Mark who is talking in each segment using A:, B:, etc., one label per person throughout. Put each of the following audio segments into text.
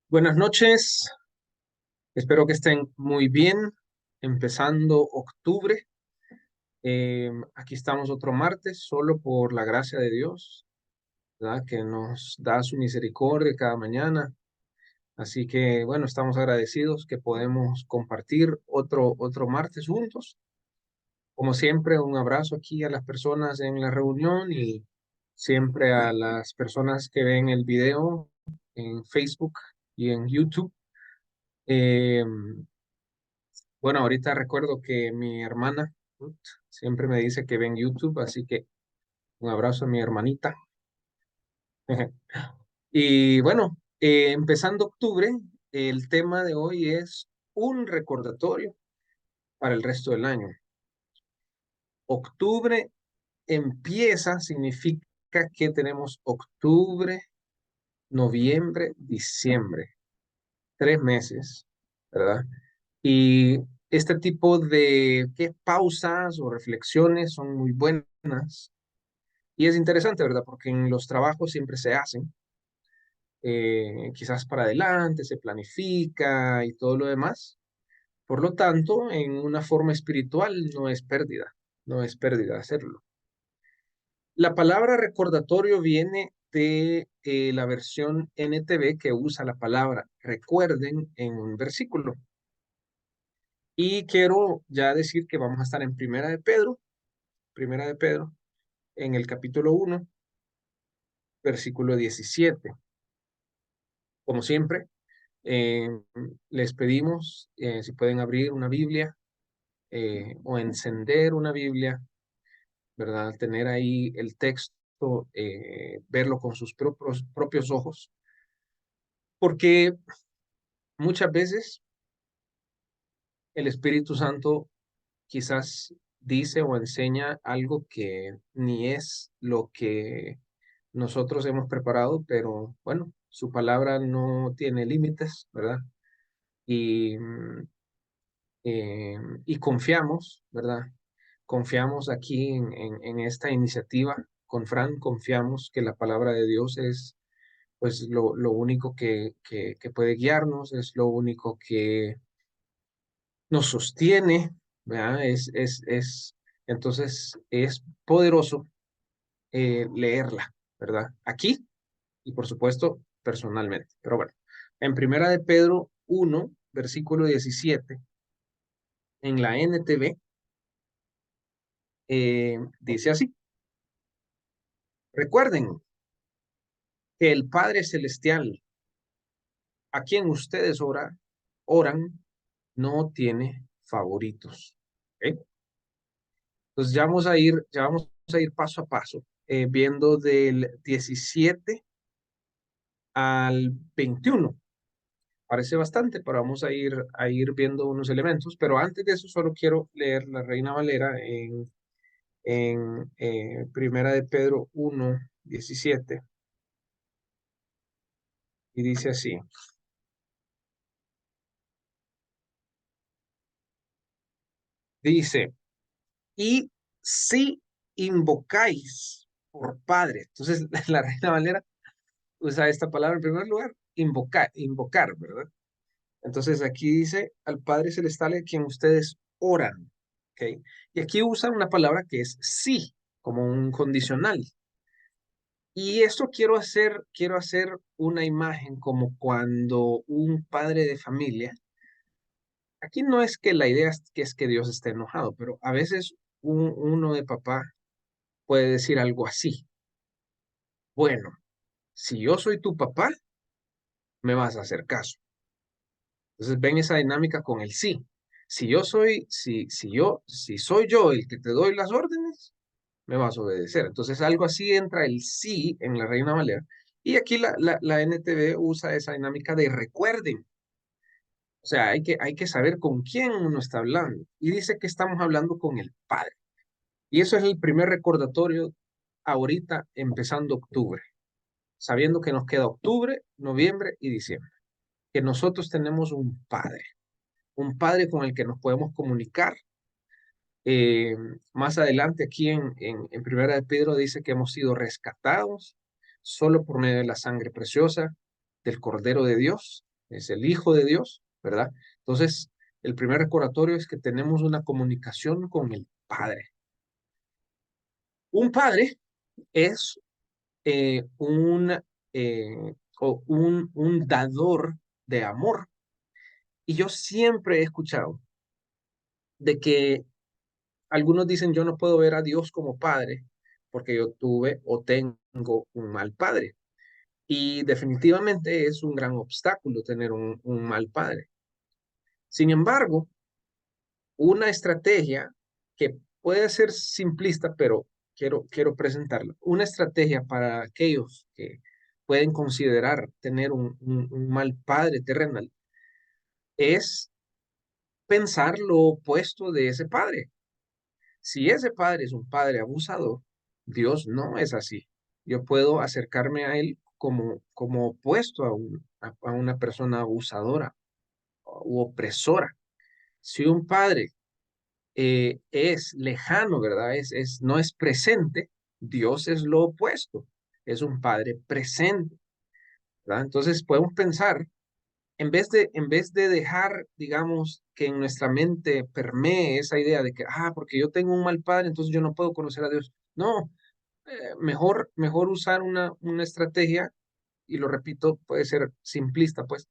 A: Buenas noches, espero que estén muy bien, empezando octubre. Aquí estamos otro martes, solo por la gracia de Dios, ¿verdad? Que nos da su misericordia cada mañana. Así que, bueno, estamos agradecidos que podemos compartir otro martes juntos. Como siempre, un abrazo aquí a las personas en la reunión y siempre a las personas que ven el video en Facebook y en YouTube. Eh, Bueno, ahorita recuerdo que mi hermana Ruth, siempre me dice que ve en YouTube, así que un abrazo a mi hermanita. Y bueno, empezando octubre, el tema de hoy es un recordatorio para el resto del año. Octubre empieza, significa que tenemos octubre, noviembre, diciembre, 3 meses, ¿verdad? Y este tipo de pausas o reflexiones son muy buenas. Y es interesante, ¿verdad? Porque en los trabajos siempre se hacen, quizás para adelante, se planifica y todo lo demás. Por lo tanto, en una forma espiritual no es pérdida hacerlo. La palabra recordatorio viene de la versión NTV que usa la palabra recuerden en un versículo. Y quiero ya decir que vamos a estar en Primera de Pedro, en el capítulo 1, versículo 17. Como siempre, eh, les pedimos si pueden abrir una Biblia o encender una Biblia, ¿verdad? Tener ahí el texto, verlo con sus propios ojos, porque muchas veces el Espíritu Santo quizás dice o enseña algo que ni es lo que nosotros hemos preparado, pero bueno, su palabra no tiene límites, ¿verdad? Y, y confiamos, ¿verdad? Confiamos aquí en esta iniciativa. Con Fran, confiamos que la palabra de Dios es pues lo único que puede guiarnos, es lo único que nos sostiene, ¿verdad? Entonces es poderoso leerla, ¿verdad? Aquí y por supuesto personalmente. Pero bueno, en Primera de Pedro 1, versículo 17, en la NTV, dice así: recuerden que el Padre Celestial, a quien ustedes oran, no tiene favoritos. ¿Ok? Entonces ya vamos a ir paso a paso, viendo del 17 al 21. Parece bastante, pero vamos a ir viendo unos elementos. Pero antes de eso, solo quiero leer la Reina Valera en Primera de Pedro 1:17, y dice así: dice, y si invocáis por Padre. Entonces, la Reina Valera usa esta palabra en primer lugar, invocar, ¿verdad? Entonces aquí dice al Padre Celestial a quien ustedes oran, ¿ok? Y aquí usan una palabra que es sí, como un condicional. Y esto quiero hacer una imagen como cuando un padre de familia, aquí no es que la idea es que Dios esté enojado, pero a veces uno de papá puede decir algo así: bueno, si yo soy tu papá, me vas a hacer caso. Entonces ven esa dinámica con el sí. Si soy yo el que te doy las órdenes, me vas a obedecer. Entonces algo así entra el sí en la Reina Valera. Y aquí la NTV usa esa dinámica de recuerden. O sea, hay que saber con quién uno está hablando. Y dice que estamos hablando con el Padre. Y eso es el primer recordatorio ahorita, empezando octubre, sabiendo que nos queda octubre, noviembre y diciembre, que nosotros tenemos un Padre con el que nos podemos comunicar. Eh, Más adelante aquí en Primera de Pedro dice que hemos sido rescatados, solo por medio de la sangre preciosa del Cordero de Dios, es el Hijo de Dios, ¿verdad? Entonces, el primer recordatorio es que tenemos una comunicación con el Padre. Un padre es un dador de amor. Y yo siempre he escuchado de que algunos dicen, yo no puedo ver a Dios como padre porque yo tuve o tengo un mal padre. Y definitivamente es un gran obstáculo tener un mal padre. Sin embargo, una estrategia que puede ser simplista, pero quiero presentarla. Una estrategia para aquellos que pueden considerar tener un mal padre terrenal es pensar lo opuesto de ese padre. Si ese padre es un padre abusador, Dios no es así. Yo puedo acercarme a él como opuesto a una persona abusadora u opresora. Si un padre es lejano, ¿verdad? No es presente, Dios es lo opuesto. Es un padre presente, ¿verdad? Entonces podemos pensar en vez de dejar, digamos, que en nuestra mente permee esa idea de que, porque yo tengo un mal padre, entonces yo no puedo conocer a Dios. No, mejor usar una estrategia, y lo repito, puede ser simplista, pues,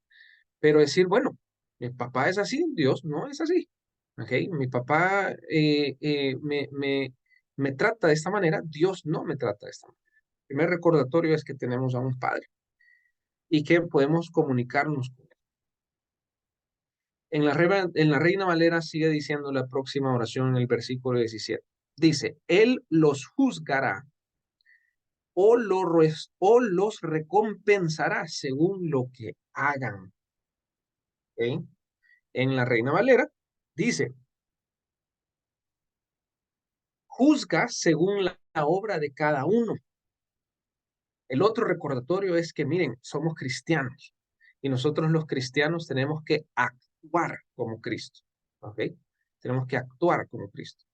A: pero decir, bueno, mi papá es así, Dios no es así. ¿Ok? Mi papá me trata de esta manera, Dios no me trata de esta manera. El primer recordatorio es que tenemos a un padre y que podemos comunicarnos con él. En la Reina Valera sigue diciendo la próxima oración en el versículo 17. Dice, Él los juzgará o los recompensará según lo que hagan. ¿Ok? En la Reina Valera dice, juzga según la obra de cada uno. El otro recordatorio es que, miren, somos cristianos y nosotros los cristianos tenemos que actuar como Cristo. ¿Ok? Tenemos que actuar como Cristo.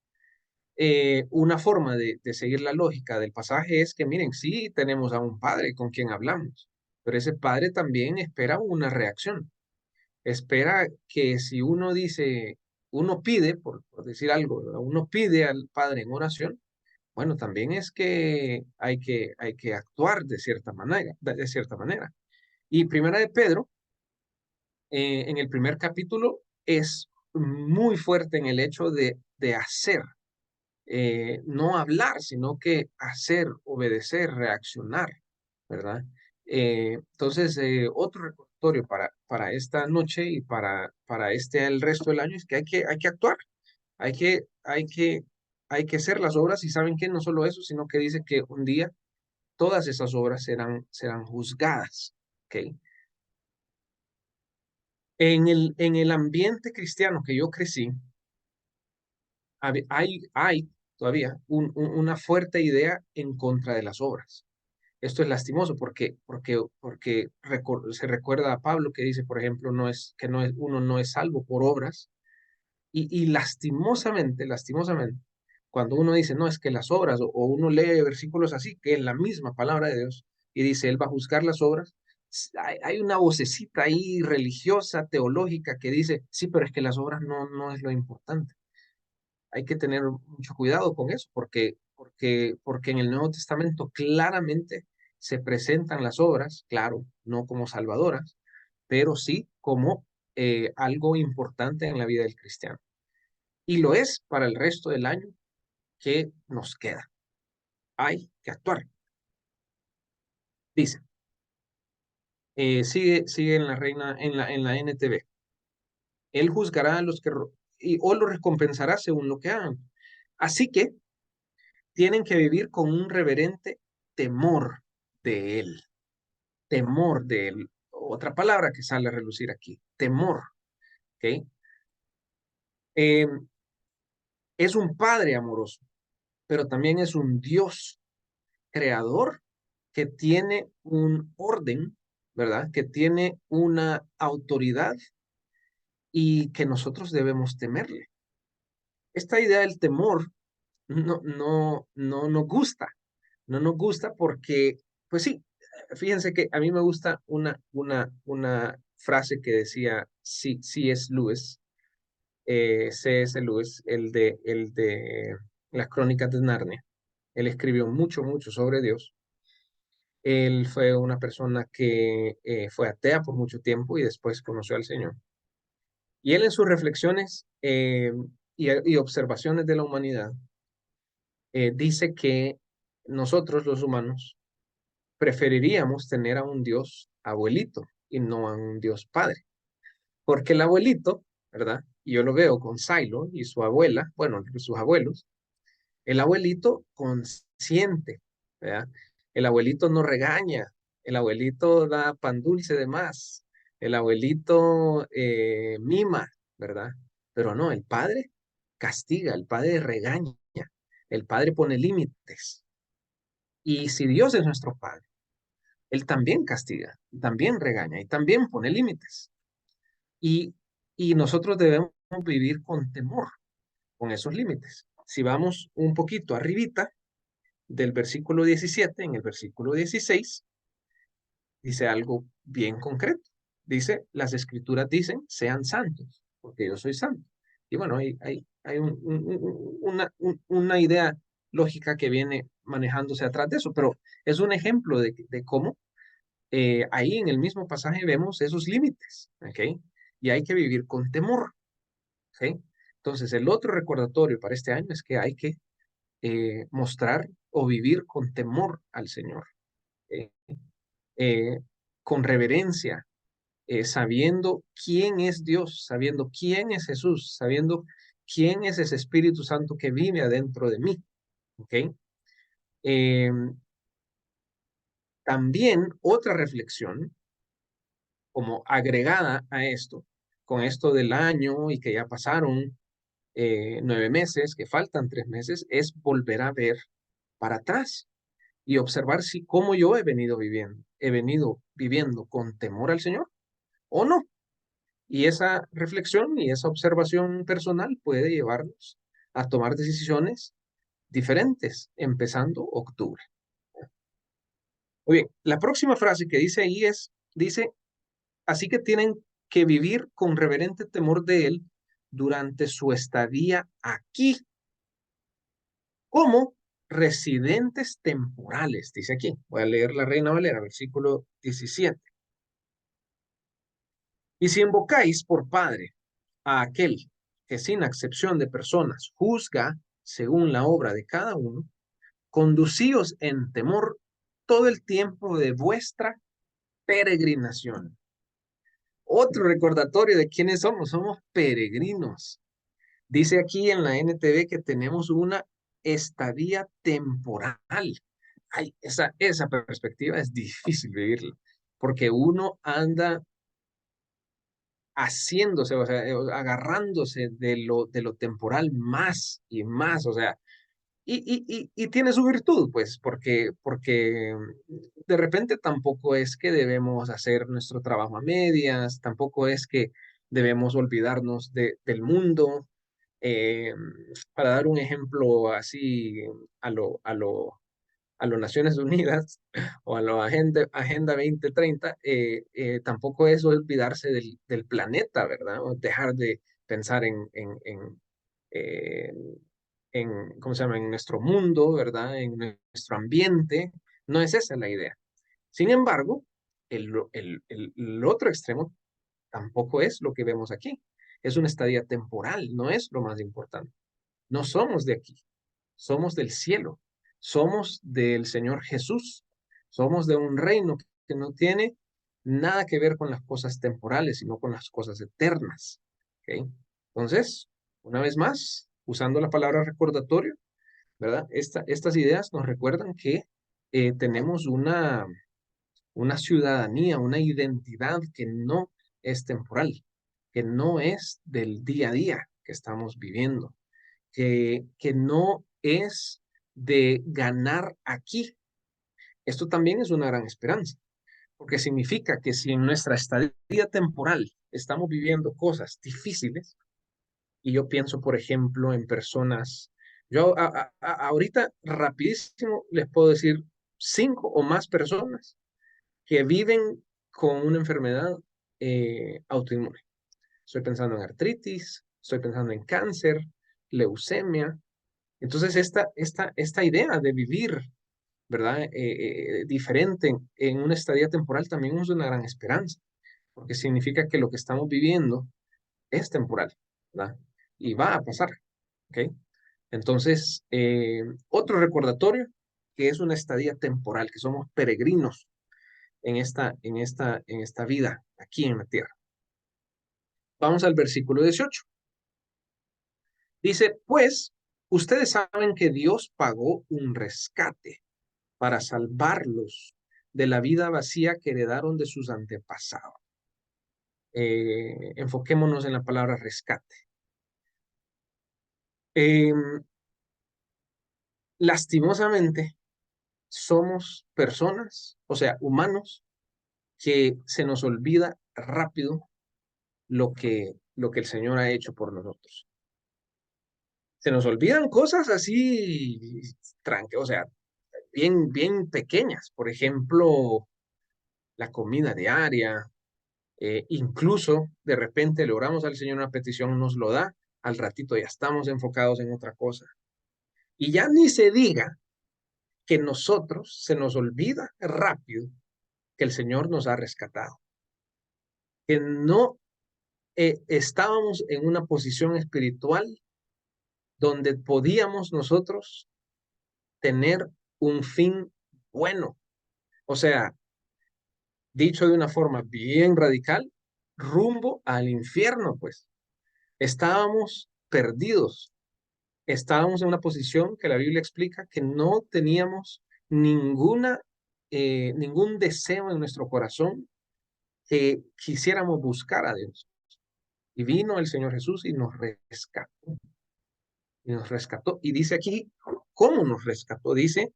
A: Una forma de seguir la lógica del pasaje es que, miren, sí tenemos a un padre con quien hablamos, pero ese padre también espera una reacción. Espera que si uno dice, uno pide, por decir algo, ¿verdad? Uno pide al padre en oración, bueno, también es que hay que actuar de cierta manera, de cierta manera. Y Primera de Pedro, en el primer capítulo, es muy fuerte en el hecho de hacer, no hablar, sino que hacer, obedecer, reaccionar, ¿verdad? Entonces, otro recordatorio para esta noche y para el resto del año es que hay que actuar, hay que, hay que, hay que hacer las obras y saben que no solo eso, sino que dice que un día todas esas obras serán juzgadas, ¿ok? En el ambiente cristiano que yo crecí, hay todavía una fuerte idea en contra de las obras. Esto es lastimoso porque se recuerda a Pablo que dice, por ejemplo, uno no es salvo por obras. Y lastimosamente, cuando uno dice, no, es que las obras, o uno lee versículos así, que es la misma palabra de Dios, y dice, Él va a juzgar las obras, hay una vocecita ahí religiosa, teológica, que dice, sí, pero es que las obras no es lo importante. Hay que tener mucho cuidado con eso, porque en el Nuevo Testamento claramente se presentan las obras, claro, no como salvadoras, pero sí como algo importante en la vida del cristiano. Y lo es para el resto del año que nos queda. Hay que actuar. Dice, sigue en la reina, en la NTV. Él juzgará a los o los recompensará según lo que hagan. Así que tienen que vivir con un reverente temor de él. Temor de él. Otra palabra que sale a relucir aquí. Temor. ¿Ok? Eh, es un padre amoroso, pero también es un Dios creador que tiene un orden, ¿verdad? Que tiene una autoridad y que nosotros debemos temerle. Esta idea del temor no nos gusta, no nos gusta porque, pues sí, fíjense que a mí me gusta una frase que decía C.S. Lewis, C.S. Lewis, el de las Crónicas de Narnia. Él escribió mucho, mucho sobre Dios. Él fue una persona que fue atea por mucho tiempo y después conoció al Señor. Y él en sus reflexiones y observaciones de la humanidad dice que nosotros los humanos preferiríamos tener a un Dios abuelito y no a un Dios padre. Porque el abuelito, ¿verdad? Y yo lo veo con Silo y su abuela, bueno, sus abuelos, el abuelito consiente, ¿verdad? El abuelito no regaña, el abuelito da pan dulce de más, el abuelito mima, ¿verdad? Pero no, el padre castiga, el padre regaña, el padre pone límites. Y si Dios es nuestro padre, Él también castiga, también regaña y también pone límites. Y, y nosotros debemos vivir con temor, con esos límites. Si vamos un poquito arribita del versículo 17, en el versículo 16, dice algo bien concreto. Dice, las escrituras dicen, sean santos, porque yo soy santo. Y bueno, hay una idea lógica que viene manejándose atrás de eso, pero es un ejemplo de cómo ahí en el mismo pasaje vemos esos límites, ¿ok? Y hay que vivir con temor, ¿ok? Entonces, el otro recordatorio para este año es que hay que mostrar o vivir con temor al Señor, ¿ok? Eh, con reverencia, sabiendo quién es Dios, sabiendo quién es Jesús, sabiendo quién es ese Espíritu Santo que vive adentro de mí, ¿ok? Eh, También otra reflexión como agregada a esto, con esto del año y que ya pasaron 9 meses, que faltan 3 meses, es volver a ver para atrás y observar si cómo yo he venido viviendo con temor al Señor o no. Y esa reflexión y esa observación personal puede llevarnos a tomar decisiones diferentes, empezando octubre. Muy bien, la próxima frase que dice ahí dice, así que tienen que vivir con reverente temor de Él durante su estadía aquí, como residentes temporales, dice aquí. Voy a leer la Reina Valera, versículo 17. Y si invocáis por Padre a aquel que sin acepción de personas juzga según la obra de cada uno, conducíos en temor todo el tiempo de vuestra peregrinación. Otro recordatorio de quiénes somos. Somos peregrinos. Dice aquí en la NTV que tenemos una estadía temporal. Ay, esa perspectiva es difícil vivirla, porque uno anda haciéndose, o sea, agarrándose de lo temporal más y más, o sea, y tiene su virtud, pues, porque de repente tampoco es que debemos hacer nuestro trabajo a medias, tampoco es que debemos olvidarnos del mundo. Eh, para dar un ejemplo así a lo, a lo, a las Naciones Unidas o a la Agenda 2030, tampoco es olvidarse del planeta, ¿verdad? O dejar de pensar eh, ¿cómo se llama? En nuestro mundo, ¿verdad? En nuestro ambiente. No es esa la idea. Sin embargo, el otro extremo tampoco es lo que vemos aquí. Es una estadía temporal, no es lo más importante. No somos de aquí, somos del cielo, somos del Señor Jesús, somos de un reino que no tiene nada que ver con las cosas temporales, sino con las cosas eternas. ¿Ok? Entonces, una vez más, usando la palabra recordatorio, ¿verdad? Estas ideas nos recuerdan que tenemos una ciudadanía, una identidad que no es temporal, que no es del día a día que estamos viviendo, que no es de ganar aquí. Esto también es una gran esperanza, porque significa que si en nuestra estadía temporal estamos viviendo cosas difíciles, y yo pienso, por ejemplo, en personas, yo ahorita rapidísimo les puedo decir 5 o más personas que viven con una enfermedad autoinmune. Estoy pensando en artritis, estoy pensando en cáncer, leucemia. Entonces, esta idea de vivir, ¿verdad? Diferente en una estadía temporal también es una gran esperanza, porque significa que lo que estamos viviendo es temporal, ¿verdad? Y va a pasar, ¿ok? Entonces, otro recordatorio que es una estadía temporal, que somos peregrinos en esta vida aquí en la tierra. Vamos al versículo 18. Dice, pues, ustedes saben que Dios pagó un rescate para salvarlos de la vida vacía que heredaron de sus antepasados. Enfoquémonos en la palabra rescate. Lastimosamente, somos personas, o sea, humanos, que se nos olvida rápido lo que el Señor ha hecho por nosotros. Se nos olvidan cosas así, o sea, bien, bien pequeñas. Por ejemplo, la comida diaria. Incluso de repente le oramos al Señor una petición, nos lo da, al ratito ya estamos enfocados en otra cosa. Y ya ni se diga que nosotros se nos olvida rápido que el Señor nos ha rescatado, que no estábamos en una posición espiritual donde podíamos nosotros tener un fin bueno. O sea, dicho de una forma bien radical, rumbo al infierno, pues. Estábamos perdidos. Estábamos en una posición que la Biblia explica que no teníamos ningún deseo en nuestro corazón que quisiéramos buscar a Dios. Y vino el Señor Jesús y nos rescató. Y nos rescató. Y dice aquí, ¿cómo nos rescató? Dice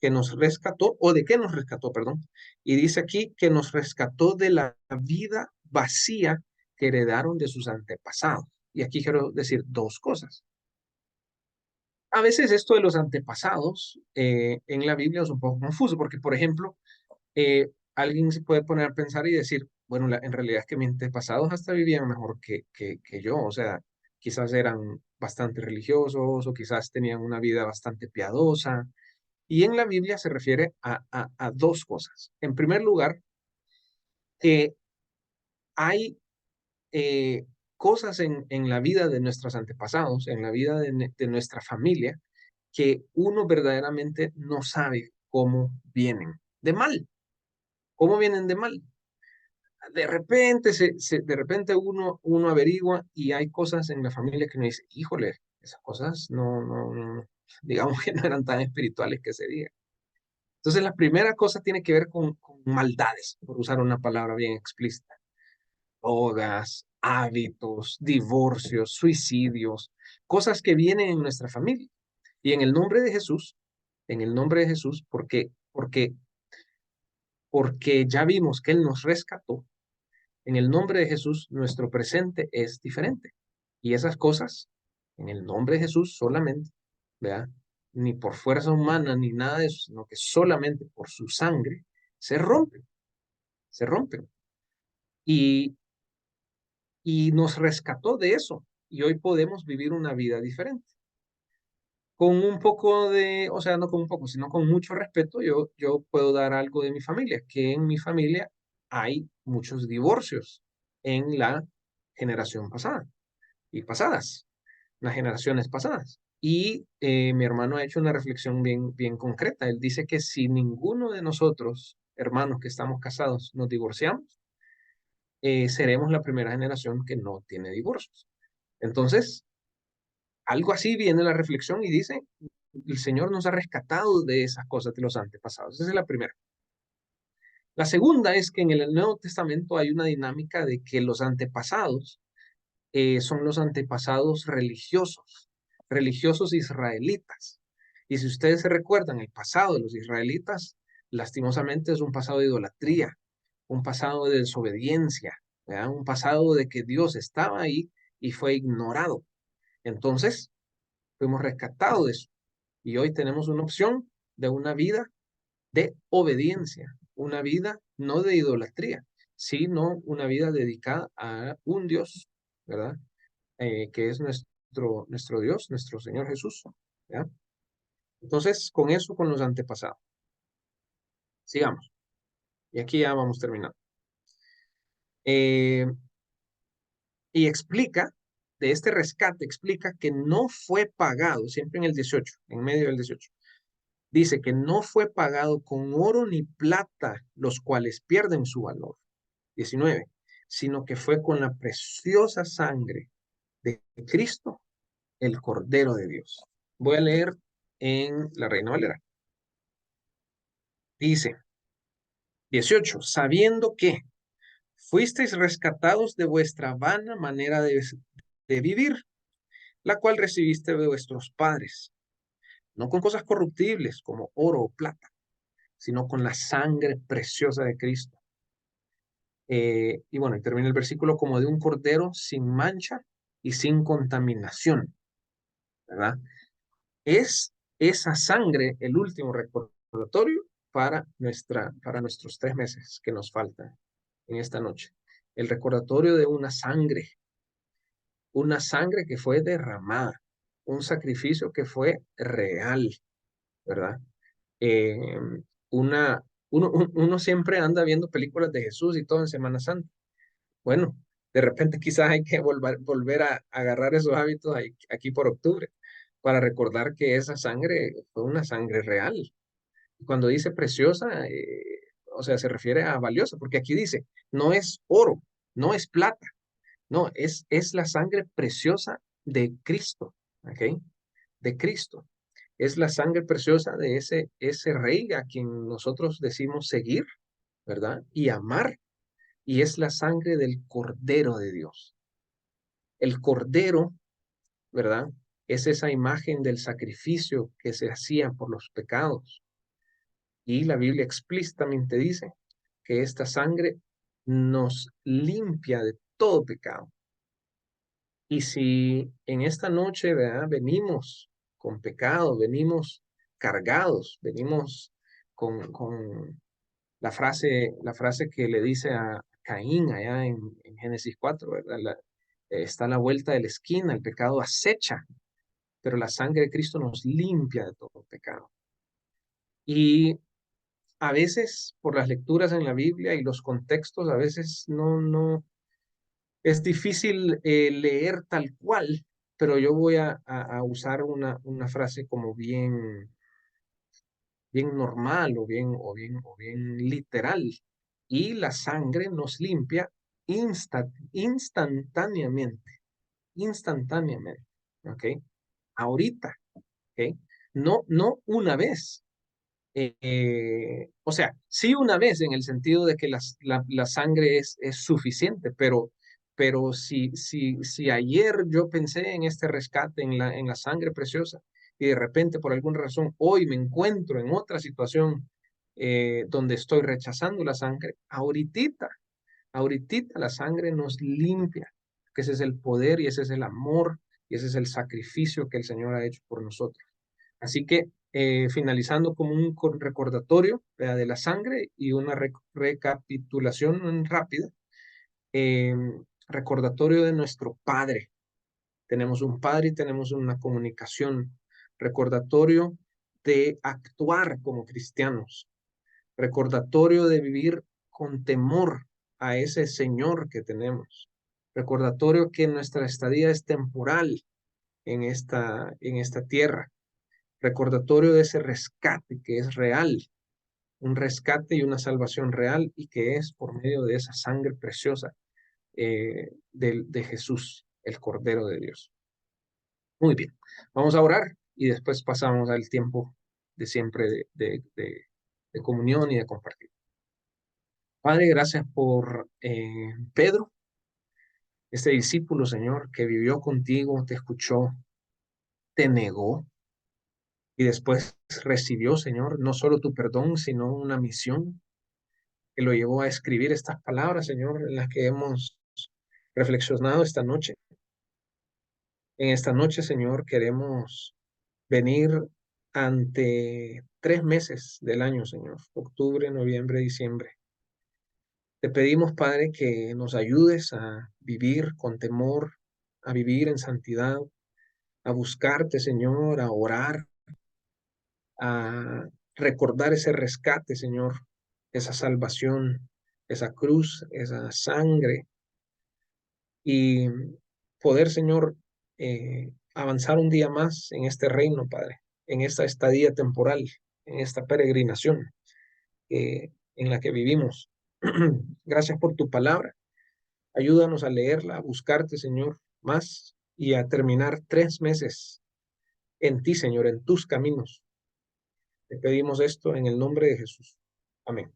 A: que nos rescató, o de qué nos rescató, perdón. Y dice aquí que nos rescató de la vida vacía que heredaron de sus antepasados. Y aquí quiero decir dos cosas. A veces esto de los antepasados en la Biblia es un poco confuso, porque, por ejemplo, alguien se puede poner a pensar y decir, bueno, en realidad es que mis antepasados hasta vivían mejor que yo, o sea, quizás eran bastante religiosos o quizás tenían una vida bastante piadosa. Y en la Biblia se refiere a dos cosas. En primer lugar, que hay cosas en la vida de nuestros antepasados, en la vida de nuestra familia, que uno verdaderamente no sabe cómo vienen de mal. ¿Cómo vienen de mal? De repente uno averigua y hay cosas en la familia que uno dice, híjole, esas cosas no, digamos que no eran tan espirituales que se diga. Entonces, la primera cosa tiene que ver con maldades, por usar una palabra bien explícita. Drogas, hábitos, divorcios, suicidios, cosas que vienen en nuestra familia. Y en el nombre de Jesús, porque ya vimos que Él nos rescató, en el nombre de Jesús nuestro presente es diferente. Y esas cosas, en el nombre de Jesús solamente, ¿verdad? Ni por fuerza humana ni nada de eso, sino que solamente por su sangre se rompen, se rompen. Y, y nos rescató de eso. Y hoy podemos vivir una vida diferente. Con un poco de, o sea, no con un poco, sino con mucho respeto, yo puedo dar algo de mi familia, que en mi familia hay muchos divorcios en la generación pasada y pasadas, las generaciones pasadas. Y mi hermano ha hecho una reflexión bien, bien concreta. Él dice que si ninguno de nosotros, hermanos que estamos casados, nos divorciamos, seremos la primera generación que no tiene divorcios. Entonces, algo así viene la reflexión y dice, el Señor nos ha rescatado de esas cosas de los antepasados. Esa es la primera. La segunda es que en el Nuevo Testamento hay una dinámica de que los antepasados son los antepasados religiosos, religiosos israelitas. Y si ustedes se recuerdan, el pasado de los israelitas, lastimosamente es un pasado de idolatría, un pasado de desobediencia, ¿verdad? Un pasado de que Dios estaba ahí y fue ignorado. Entonces, fuimos rescatados de eso. Y hoy tenemos una opción de una vida de obediencia, una vida no de idolatría, sino una vida dedicada a un Dios, ¿verdad? Que es nuestro Dios, nuestro Señor Jesús, ¿ya? Entonces, con eso, con los antepasados. Sigamos. Y aquí ya vamos terminando. Eh, y explica, de este rescate, explica que no fue pagado, siempre en el 18, en medio del 18. Dice que no fue pagado con oro ni plata, los cuales pierden su valor. 19, sino que fue con la preciosa sangre de Cristo, el Cordero de Dios. Voy a leer en la Reina Valera. Dice, 18, sabiendo que fuisteis rescatados de vuestra vana manera de vivir, la cual recibiste de vuestros padres, no con cosas corruptibles como oro o plata, sino con la sangre preciosa de Cristo. Y bueno, y termina el versículo como de un cordero sin mancha y sin contaminación, ¿verdad? Es esa sangre el último recordatorio para nuestros 3 meses que nos faltan en esta noche. El recordatorio de una sangre que fue derramada, un sacrificio que fue real, ¿verdad? Eh, uno siempre anda viendo películas de Jesús y todo en Semana Santa. Bueno, de repente quizás hay que volver a agarrar esos hábitos aquí por octubre para recordar que esa sangre fue una sangre real. Cuando dice preciosa, o sea, se refiere a valiosa, porque aquí dice, no es oro, no es plata, no, es la sangre preciosa de Cristo, ¿ok? De Cristo. Es la sangre preciosa de ese rey a quien nosotros decimos seguir, ¿verdad? Y amar. Y es la sangre del Cordero de Dios. El Cordero, ¿verdad? Es esa imagen del sacrificio que se hacía por los pecados. Y la Biblia explícitamente dice que esta sangre nos limpia de todo pecado. Y si en esta noche, ¿verdad? Venimos con pecado, venimos cargados, venimos con la frase que le dice a Caín allá en Génesis 4, ¿verdad? Está a la vuelta de la esquina, el pecado acecha, pero la sangre de Cristo nos limpia de todo pecado. Y a veces, por las lecturas en la Biblia y los contextos, a veces no, es difícil leer tal cual, pero yo voy a usar una frase como bien normal o bien literal. Y la sangre nos limpia instantáneamente, instantáneamente, ¿ok? Ahorita, ¿ok? No una vez. O sea, sí una vez en el sentido de que la sangre es suficiente, pero si ayer yo pensé en este rescate, en la sangre preciosa, y de repente por alguna razón hoy me encuentro en otra situación donde estoy rechazando la sangre, ahorita la sangre nos limpia, que ese es el poder y ese es el amor y ese es el sacrificio que el Señor ha hecho por nosotros. Así que finalizando como un recordatorio de la sangre y una recapitulación rápida, eh, recordatorio de nuestro Padre. Tenemos un Padre y tenemos una comunicación. Recordatorio de actuar como cristianos. Recordatorio de vivir con temor a ese Señor que tenemos. Recordatorio que nuestra estadía es temporal en esta tierra. Recordatorio de ese rescate que es real, un rescate y una salvación real y que es por medio de esa sangre preciosa de Jesús, el Cordero de Dios. Muy bien, vamos a orar y después pasamos al tiempo de siempre de comunión y de compartir. Padre, gracias por Pedro, este discípulo, Señor, que vivió contigo, te escuchó, te negó y después recibió, Señor, no solo tu perdón, sino una misión que lo llevó a escribir estas palabras, Señor, en las que hemos reflexionado esta noche. En esta noche, Señor, queremos venir ante 3 meses del año, Señor, octubre, noviembre, diciembre. Te pedimos, Padre, que nos ayudes a vivir con temor, a vivir en santidad, a buscarte, Señor, a orar, a recordar ese rescate, Señor, esa salvación, esa cruz, esa sangre, y poder, Señor, avanzar un día más en este reino, Padre, en esta estadía temporal, en esta peregrinación en la que vivimos. Gracias por tu palabra. Ayúdanos a leerla, a buscarte, Señor, más y a terminar 3 meses en ti, Señor, en tus caminos. Te pedimos esto en el nombre de Jesús. Amén.